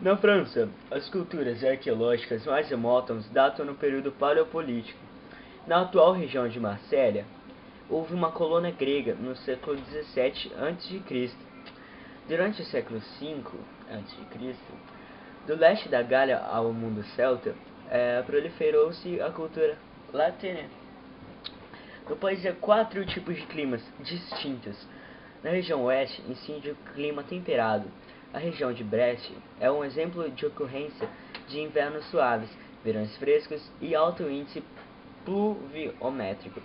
Na França, as culturas arqueológicas mais remotas datam no período paleolítico. Na atual região de Marsella, houve uma colônia grega no século XVII a.C. Durante o século V a.C., do leste da Gália ao mundo celta, proliferou-se a cultura latina. No país há 4 tipos de climas distintos. Na região oeste, incide o clima temperado. A região de Brest é um exemplo de ocorrência de invernos suaves, verões frescos e alto índice pluviométrico.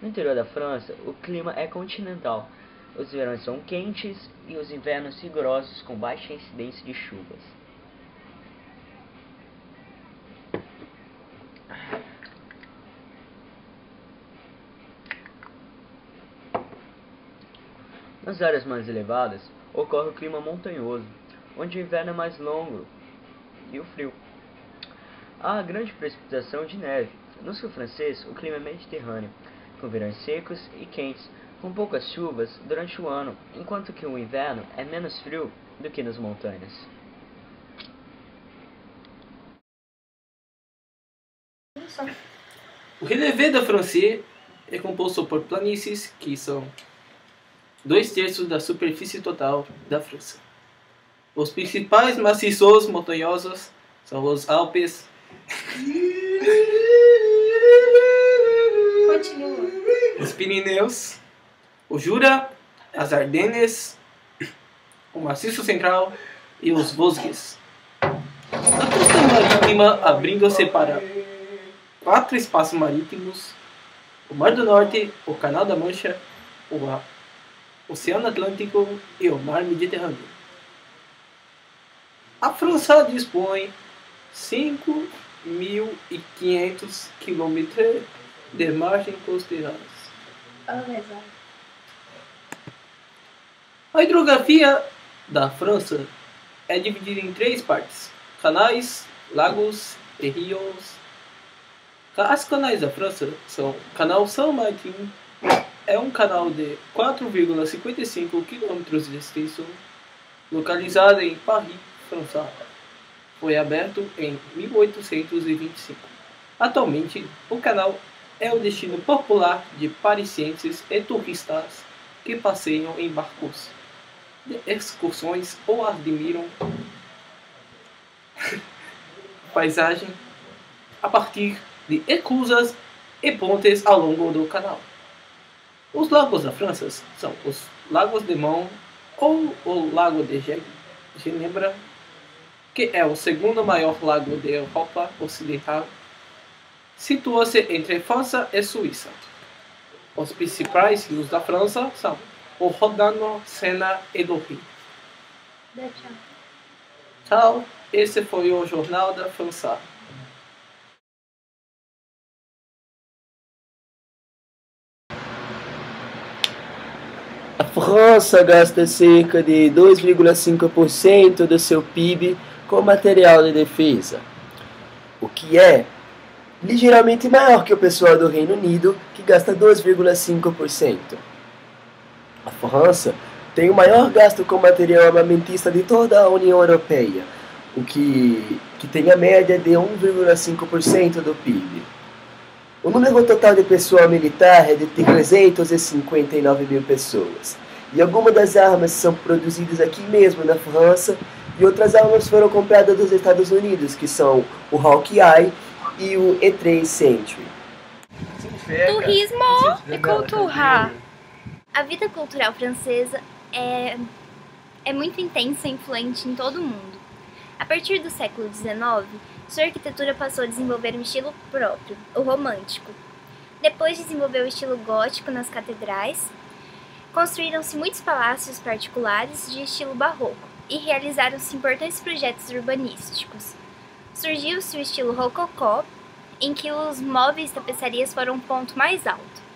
No interior da França, o clima é continental. Os verões são quentes e os invernos rigorosos com baixa incidência de chuvas. Nas áreas mais elevadas, ocorre o clima montanhoso, onde o inverno é mais longo e o frio. Há grande precipitação de neve. No sul francês, o clima é mediterrâneo, com verões secos e quentes, com poucas chuvas durante o ano, enquanto que o inverno é menos frio do que nas montanhas. O relevé da França é composto por planícies, que são 2/3 da superfície total da França. Os principais maciços montanhosos são os Alpes, Continua. os Pirineus, o Jura, as Ardennes, o Maciço Central e os Vosges. A costa marítima abrindo-se para 4 espaços marítimos: o Mar do Norte, o Canal da Mancha, o Oceano Atlântico e o Mar Mediterrâneo. A França dispõe 5.500 km de margens costeiras. A hidrografia da França é dividida em 3 partes: canais, lagos e rios. As canais da França são: Canal Saint-Martin, é um canal de 4,55 km de extensão, localizado em Paris, França. Foi aberto em 1825. Atualmente, o canal é o destino popular de parisienses e turistas que passeiam em barcos de excursões ou admiram paisagem a partir de esclusas e pontes ao longo do canal. Os lagos da França são os Lagos de Mont ou o Lago de Genebra, que é o segundo maior lago da Europa Ocidental. Situa-se entre França e Suíça. Os principais rios da França são o Rodano, Sena e Douro. Tchau, esse foi o Jornal da França. A França gasta cerca de 2,5% do seu PIB com material de defesa, o que é ligeiramente maior que o pessoal do Reino Unido, que gasta 2,5%. A França tem o maior gasto com material armamentista de toda a União Europeia, o que tem a média de 1,5% do PIB. O número total de pessoal militar é de 359 mil pessoas. E algumas das armas são produzidas aqui mesmo na França, e outras armas foram compradas dos Estados Unidos, que são o Hawkeye e o E3 Sentry. Turismo e cultura. A vida cultural francesa é muito intensa e influente em todo o mundo. A partir do século XIX, sua arquitetura passou a desenvolver um estilo próprio, o romântico. Depois desenvolveu o estilo gótico nas catedrais. Construíram-se muitos palácios particulares de estilo barroco e realizaram-se importantes projetos urbanísticos. Surgiu-se o estilo rococó, em que os móveis e tapeçarias foram um ponto mais alto.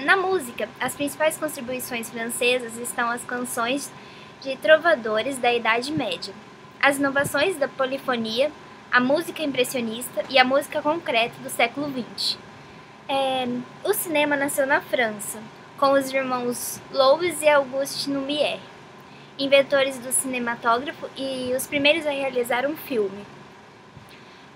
Na música, as principais contribuições francesas estão as canções de trovadores da Idade Média, as inovações da polifonia, a música impressionista e a música concreta do século XX. O cinema nasceu na França, com os irmãos Louis e Auguste Lumière, inventores do cinematógrafo e os primeiros a realizar um filme.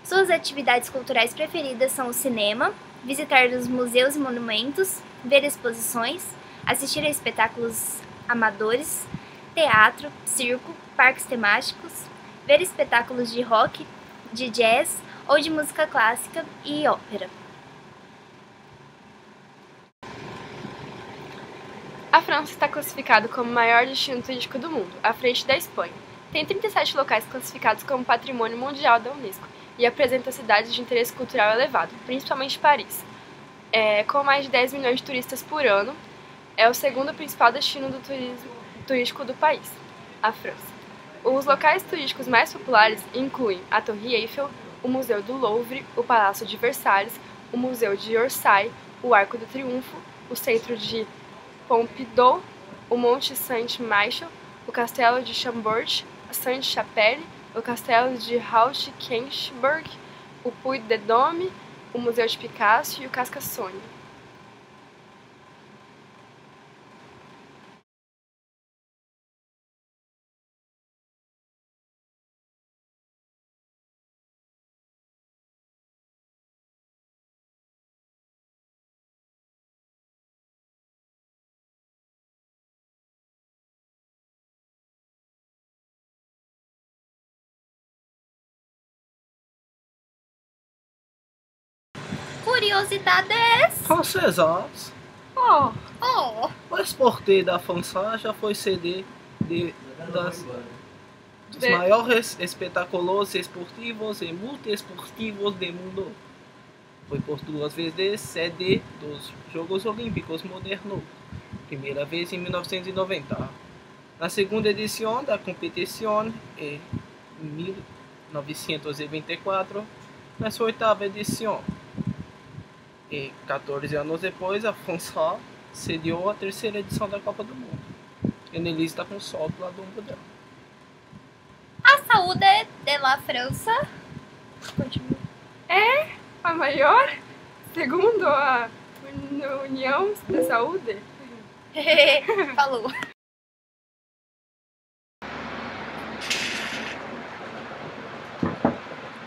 Suas atividades culturais preferidas são o cinema, visitar os museus e monumentos, ver exposições, assistir a espetáculos amadores, teatro, circo, parques temáticos, ver espetáculos de rock, de jazz ou de música clássica e ópera. A França está classificada como o maior destino turístico do mundo, à frente da Espanha. Tem 37 locais classificados como Patrimônio Mundial da Unesco e apresenta cidades de interesse cultural elevado, principalmente Paris. Com mais de 10 milhões de turistas por ano, é o segundo principal destino do turístico do país, a França. Os locais turísticos mais populares incluem a Torre Eiffel, o Museu do Louvre, o Palácio de Versalhes, o Museu de Orsay, o Arco do Triunfo, o Centro de Pompidou, o Monte Saint-Michel, o Castelo de Chambord, a Sainte-Chapelle, o Castelo de Haute-Kenschberg, o Puy-de-Dôme, o Museu de Picasso e o Carcassonne. Curiosidades! Franceses. Oh! O esporte da França já foi sede dos maiores espetáculos esportivos e multiesportivos do mundo. Foi por 2 vezes sede dos Jogos Olímpicos Modernos, primeira vez em 1990. Na segunda edição da competição, em 1924, na sua 8ª edição. E 14 anos depois, a França sediou a 3ª edição da Copa do Mundo. E Nelly está com o sol do lado do ombro dela. A saúde de la França É a maior, segundo a União da Saúde. Falou.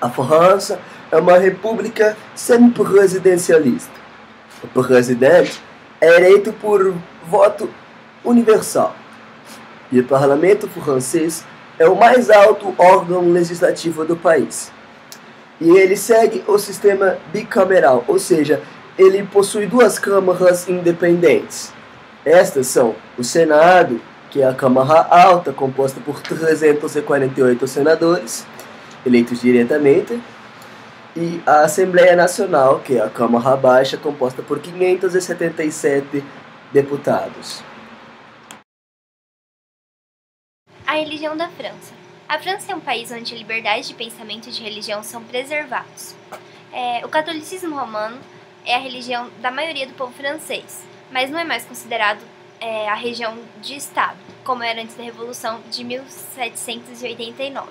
A França é uma república semipresidencialista. O presidente é eleito por voto universal. E o parlamento francês é o mais alto órgão legislativo do país. E ele segue o sistema bicameral, ou seja, ele possui 2 câmaras independentes. Estas são o Senado, que é a Câmara Alta, composta por 348 senadores, eleitos diretamente, e a Assembleia Nacional, que é a Câmara Baixa, composta por 577 deputados. A religião da França. A França é um país onde a liberdade de pensamento e de religião são preservados. O catolicismo romano é a religião da maioria do povo francês, mas não é mais considerado a religião de Estado, como era antes da Revolução de 1789.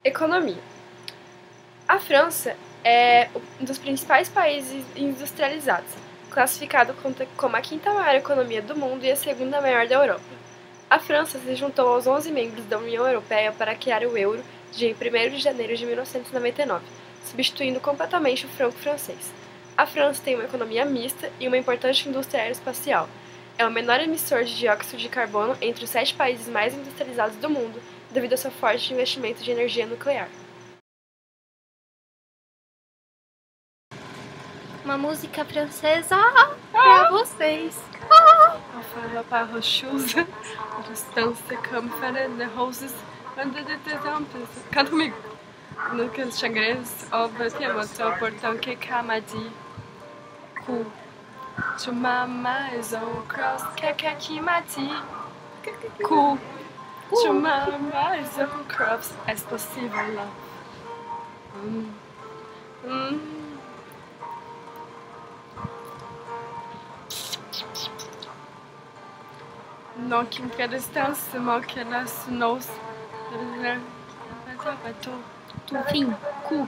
Economia. A França é um dos principais países industrializados, classificado como a 5ª maior economia do mundo e a 2ª maior da Europa. A França se juntou aos 11 membros da União Europeia para criar o euro de 1º de janeiro de 1999, substituindo completamente o franco francês. A França tem uma economia mista e uma importante indústria aeroespacial. É o menor emissor de dióxido de carbono entre os 7 países mais industrializados do mundo, devido ao seu forte investimento de energia nuclear. Uma música francesa pra vocês. Enfin, par rochouse, distância comme faire de roses, under the temples. Canta comigo. No que os chagres, obviamente, o portão que camadi. Cu. To my maison cross, que mati. Cu. To my maison cross, é possível lá. Non, qui me fait distance, c'est moi qui laisse nos. Fim. Cu.